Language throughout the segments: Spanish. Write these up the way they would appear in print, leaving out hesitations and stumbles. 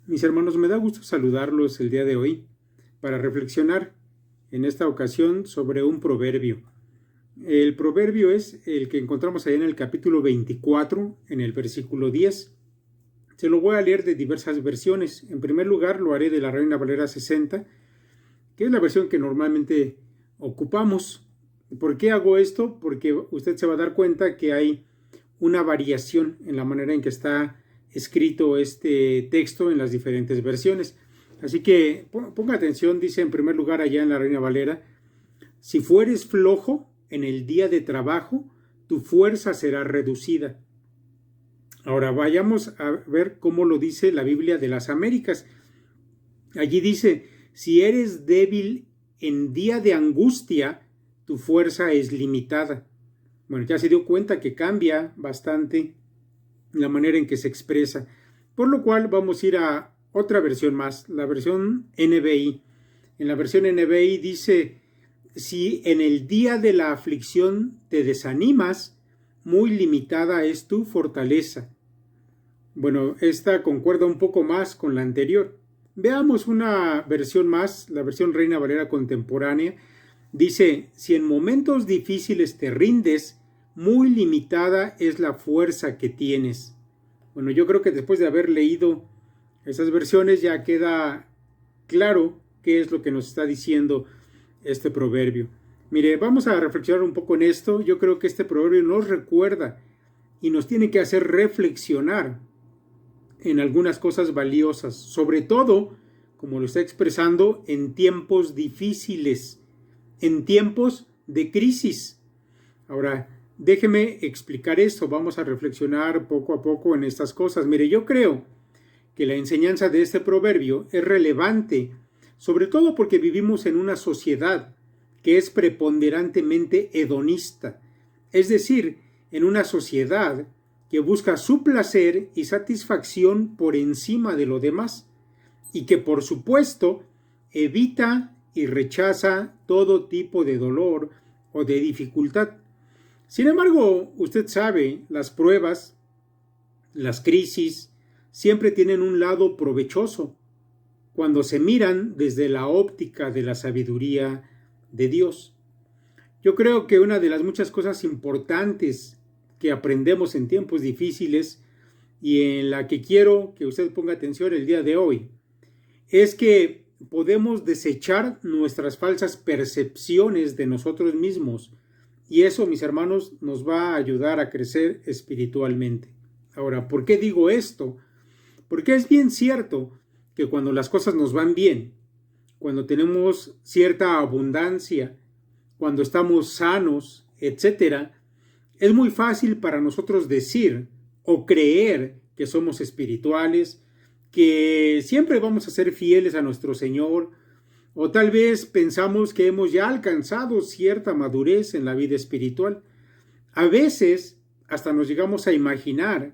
Mis hermanos, me da gusto saludarlos el día de hoy para reflexionar en esta ocasión sobre un proverbio. El proverbio es el que encontramos ahí en el capítulo 24, en el versículo 10. Se lo voy a leer de diversas versiones. En primer lugar, lo haré de la Reina Valera 60, que es la versión que normalmente ocupamos. ¿Por qué hago esto? Porque usted se va a dar cuenta que hay una variación en la manera en que está escrito este texto en las diferentes versiones. Así que ponga atención, dice en primer lugar allá en la Reina Valera: si fueres flojo en el día de trabajo, tu fuerza será reducida. Ahora vayamos a ver cómo lo dice la Biblia de las Américas. Allí dice: si eres débil en día de angustia, tu fuerza es limitada. Bueno, ya se dio cuenta que cambia bastante la manera en que se expresa, por lo cual vamos a ir a otra versión más, la versión NBI. En la versión NBI dice: si en el día de la aflicción te desanimas, muy limitada es tu fortaleza. Bueno, esta concuerda un poco más con la anterior. Veamos una versión más, la versión Reina Valera contemporánea. Dice: si en momentos difíciles te rindes, muy limitada es la fuerza que tienes. Bueno, yo creo que después de haber leído esas versiones ya queda claro qué es lo que nos está diciendo este proverbio. Mire, vamos a reflexionar un poco en esto. Yo creo que este proverbio nos recuerda y nos tiene que hacer reflexionar en algunas cosas valiosas, sobre todo, como lo está expresando, en tiempos difíciles, en tiempos de crisis. Ahora, déjeme explicar esto, vamos a reflexionar poco a poco en estas cosas. Mire, yo creo que la enseñanza de este proverbio es relevante, sobre todo porque vivimos en una sociedad que es preponderantemente hedonista, es decir, en una sociedad que busca su placer y satisfacción por encima de lo demás, y que por supuesto evita y rechaza todo tipo de dolor o de dificultad. Sin embargo, usted sabe, las pruebas, las crisis, siempre tienen un lado provechoso cuando se miran desde la óptica de la sabiduría de Dios. Yo creo que una de las muchas cosas importantes que aprendemos en tiempos difíciles y en la que quiero que usted ponga atención el día de hoy es que podemos desechar nuestras falsas percepciones de nosotros mismos. Y eso, mis hermanos, nos va a ayudar a crecer espiritualmente. Ahora, ¿por qué digo esto? Porque es bien cierto que cuando las cosas nos van bien, cuando tenemos cierta abundancia, cuando estamos sanos, etc., es muy fácil para nosotros decir o creer que somos espirituales, que siempre vamos a ser fieles a nuestro Señor, o tal vez pensamos que hemos ya alcanzado cierta madurez en la vida espiritual. A veces hasta nos llegamos a imaginar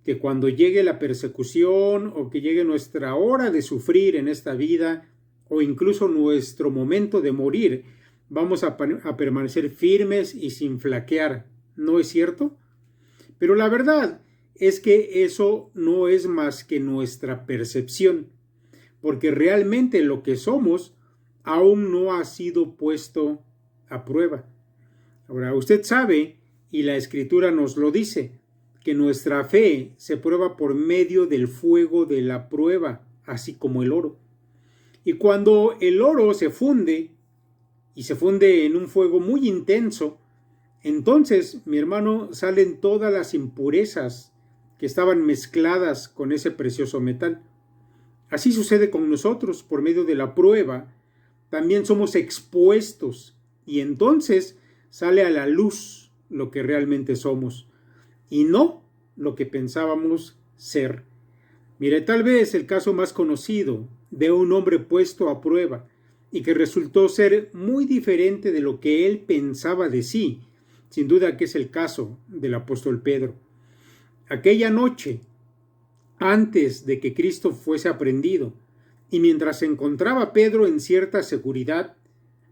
que cuando llegue la persecución o que llegue nuestra hora de sufrir en esta vida o incluso nuestro momento de morir, vamos a permanecer firmes y sin flaquear. ¿No es cierto? Pero la verdad es que eso no es más que nuestra percepción, porque realmente lo que somos aún no ha sido puesto a prueba. Ahora, usted sabe, y la Escritura nos lo dice, que nuestra fe se prueba por medio del fuego de la prueba, así como el oro. Y cuando el oro se funde, y se funde en un fuego muy intenso, entonces, mi hermano, salen todas las impurezas que estaban mezcladas con ese precioso metal. Así sucede con nosotros, por medio de la prueba, también somos expuestos y entonces sale a la luz lo que realmente somos y no lo que pensábamos ser. Mire, tal vez el caso más conocido de un hombre puesto a prueba y que resultó ser muy diferente de lo que él pensaba de sí, sin duda que es el caso del apóstol Pedro. Aquella noche, antes de que Cristo fuese aprehendido, y mientras se encontraba Pedro en cierta seguridad,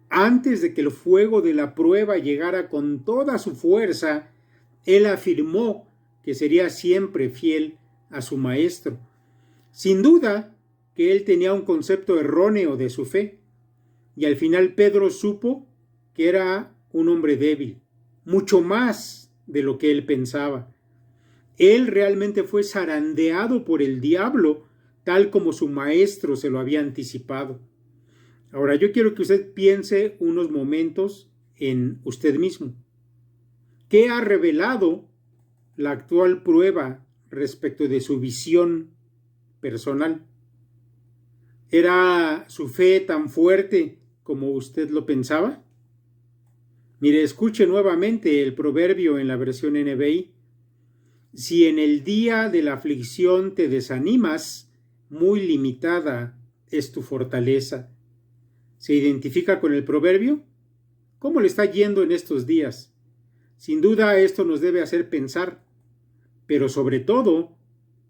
antes de que el fuego de la prueba llegara con toda su fuerza, él afirmó que sería siempre fiel a su maestro. Sin duda, que él tenía un concepto erróneo de su fe. Y al final Pedro supo que era un hombre débil, mucho más de lo que él pensaba. Él realmente fue zarandeado por el diablo, tal como su maestro se lo había anticipado. Ahora yo quiero que usted piense unos momentos en usted mismo. ¿Qué ha revelado la actual prueba respecto de su visión personal? ¿Era su fe tan fuerte como usted lo pensaba? Mire, escuche nuevamente el proverbio en la versión NBI. Si en el día de la aflicción te desanimas, muy limitada es tu fortaleza. ¿Se identifica con el proverbio? ¿Cómo le está yendo en estos días? Sin duda esto nos debe hacer pensar, pero sobre todo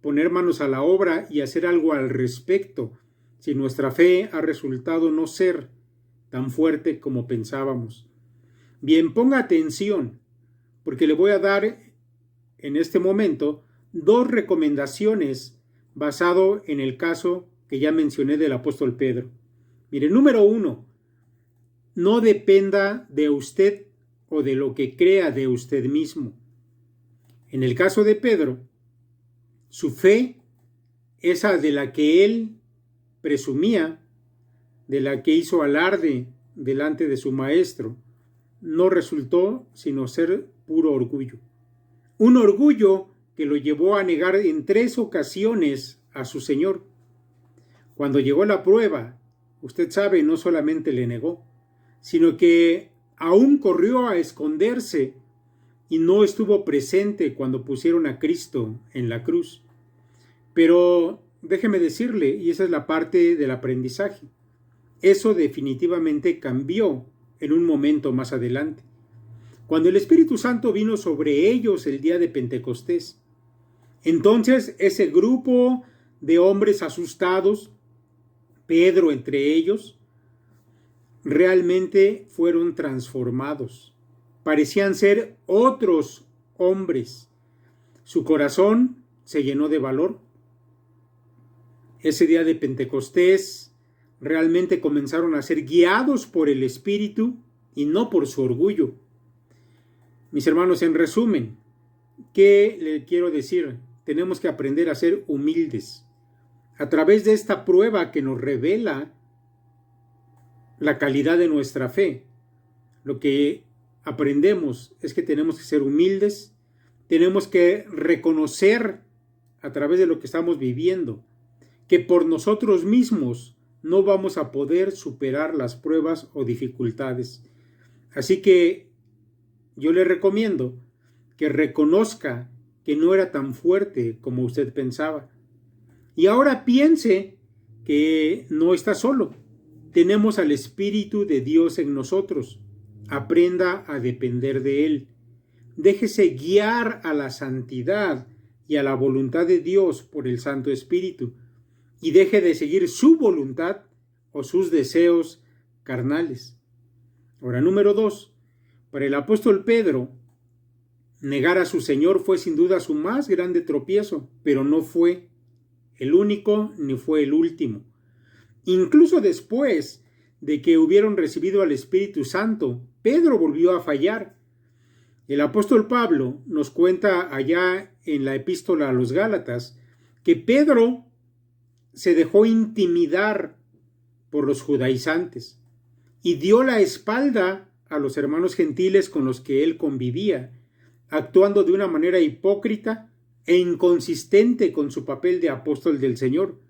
poner manos a la obra y hacer algo al respecto, si nuestra fe ha resultado no ser tan fuerte como pensábamos. Bien, ponga atención, porque le voy a dar en este momento 2 recomendaciones basado en el caso que ya mencioné del apóstol Pedro. Mire, número 1, no dependa de usted o de lo que crea de usted mismo. En el caso de Pedro, su fe, esa de la que él presumía, de la que hizo alarde delante de su maestro, no resultó sino ser puro orgullo. Un orgullo que lo llevó a negar en 3 ocasiones a su Señor. Cuando llegó la prueba, usted sabe, no solamente le negó, sino que aún corrió a esconderse y no estuvo presente cuando pusieron a Cristo en la cruz. Pero déjeme decirle, y esa es la parte del aprendizaje, eso definitivamente cambió en un momento más adelante. Cuando el Espíritu Santo vino sobre ellos el día de Pentecostés, entonces ese grupo de hombres asustados, Pedro entre ellos, realmente fueron transformados. Parecían ser otros hombres. Su corazón se llenó de valor. Ese día de Pentecostés realmente comenzaron a ser guiados por el Espíritu y no por su orgullo. Mis hermanos, en resumen, ¿qué le quiero decir? Tenemos que aprender a ser humildes. A través de esta prueba que nos revela la calidad de nuestra fe, lo que aprendemos es que tenemos que ser humildes, tenemos que reconocer a través de lo que estamos viviendo, que por nosotros mismos no vamos a poder superar las pruebas o dificultades. Así que yo le recomiendo que reconozca que no era tan fuerte como usted pensaba. Y ahora piense que no está solo. Tenemos al Espíritu de Dios en nosotros. Aprenda a depender de Él. Déjese guiar a la santidad y a la voluntad de Dios por el Santo Espíritu. Y deje de seguir su voluntad o sus deseos carnales. Ahora, número 2. Para el apóstol Pedro, negar a su Señor fue sin duda su más grande tropiezo, pero no fue el único ni fue el último. Incluso después de que hubieron recibido al Espíritu Santo, Pedro volvió a fallar. El apóstol Pablo nos cuenta allá en la epístola a los Gálatas que Pedro se dejó intimidar por los judaizantes y dio la espalda a los hermanos gentiles con los que él convivía, actuando de una manera hipócrita e inconsistente con su papel de apóstol del Señor,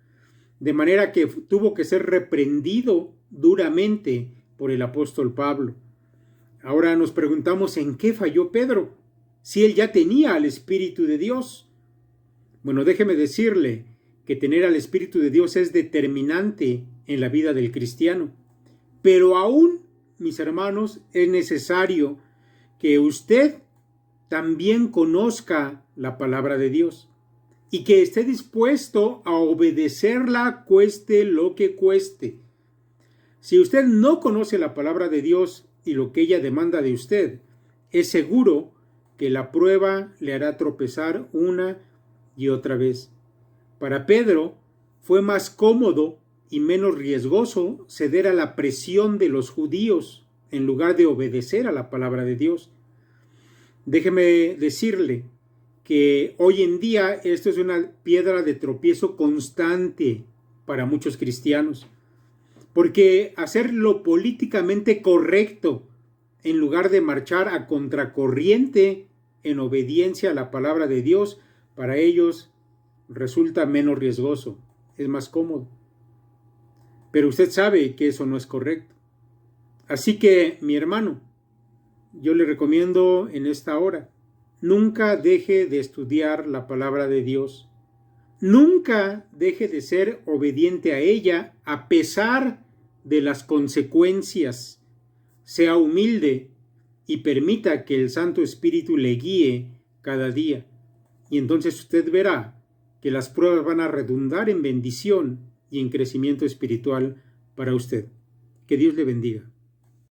de manera que tuvo que ser reprendido duramente por el apóstol Pablo. Ahora nos preguntamos en qué falló Pedro, si él ya tenía al Espíritu de Dios. Bueno, déjeme decirle que tener al Espíritu de Dios es determinante en la vida del cristiano, pero aún, mis hermanos, es necesario que usted también conozca la palabra de Dios y que esté dispuesto a obedecerla cueste lo que cueste. Si usted no conoce la palabra de Dios y lo que ella demanda de usted, es seguro que la prueba le hará tropezar una y otra vez. Para Pedro fue más cómodo y menos riesgoso ceder a la presión de los judíos en lugar de obedecer a la palabra de Dios. Déjeme decirle que hoy en día esto es una piedra de tropiezo constante para muchos cristianos, porque hacer lo políticamente correcto en lugar de marchar a contracorriente en obediencia a la palabra de Dios, para ellos resulta menos riesgoso, es más cómodo. Pero usted sabe que eso no es correcto. Así que, mi hermano, yo le recomiendo en esta hora, nunca deje de estudiar la palabra de Dios. Nunca deje de ser obediente a ella a pesar de las consecuencias. Sea humilde y permita que el Santo Espíritu le guíe cada día. Y entonces usted verá que las pruebas van a redundar en bendición y en crecimiento espiritual para usted. Que Dios le bendiga.